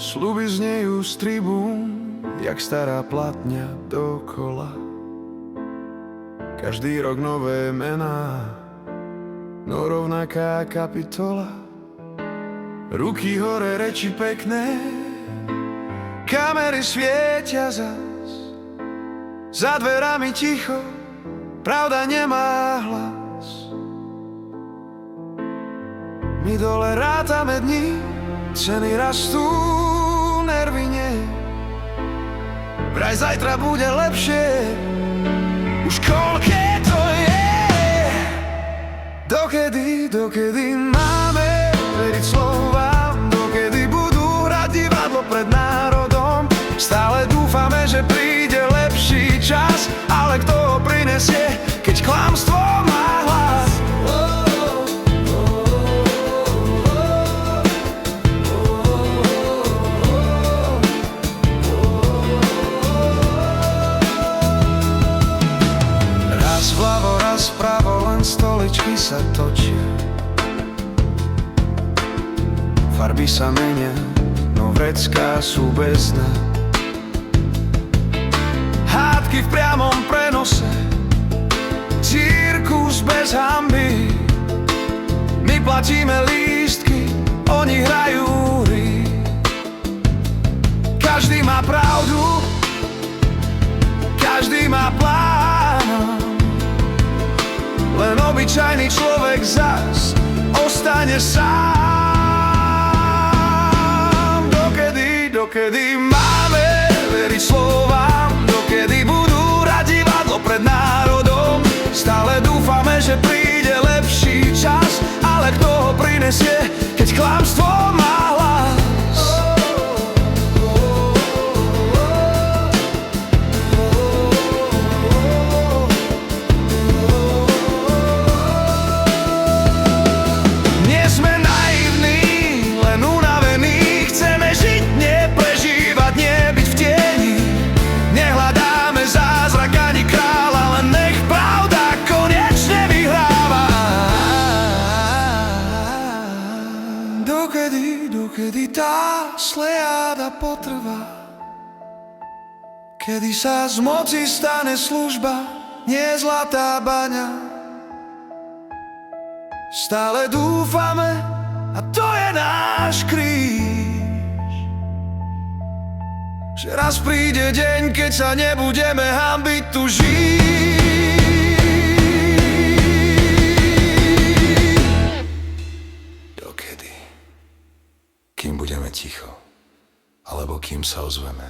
Sľuby znejú z tribún, jak stará platňa dokola. Každý rok nové mená, no rovnaká kapitola. Ruky hore, reči pekné, kamery svietia zas. Za dverami ticho, pravda nemá hlas. My dole rátame dni, ceny rastú, nervy nie. Vraj zajtra bude lepšie, už koľké to je. Dokedy máme veriť slovám, dokedy budú hrať divadlo pred národom. Stále dúfame, že príde lepší čas, ale kto ho prinesie, keď klamstvo má hlas? Raz vľavo, raz vpravo, len stoličky sa točia. Farby sa menia, no vrecká sú bez dna. Hádky v priamom prenose, cirkus bez hanby. My platíme lístky, oni hrajú hry. Každý má pravdu, každý má plán, len obyčajný človek zas ostane sám. Dokedy máme veriť slovám, dokedy budú hrať divadlo pred národom. Stále dúfame, že príde lepší čas, ale kto ho prinesie, keď klamstvo má hlas? Nie sme naivní, len unavení, chceme žiť, neprežívať, nebyť v tieni. Nehľadáme zázrak ani kráľa, len nech pravda konečne vyhráva. Dokedy tá slejáda potrvá, kedy sa z moci stane služba, nie zlatá baňa. Stále dúfame, a to je náš kríž, že raz príde deň, keď sa nebudeme hanbiť tu žiť. Dokedy? Kým budeme ticho, alebo kým sa ozveme?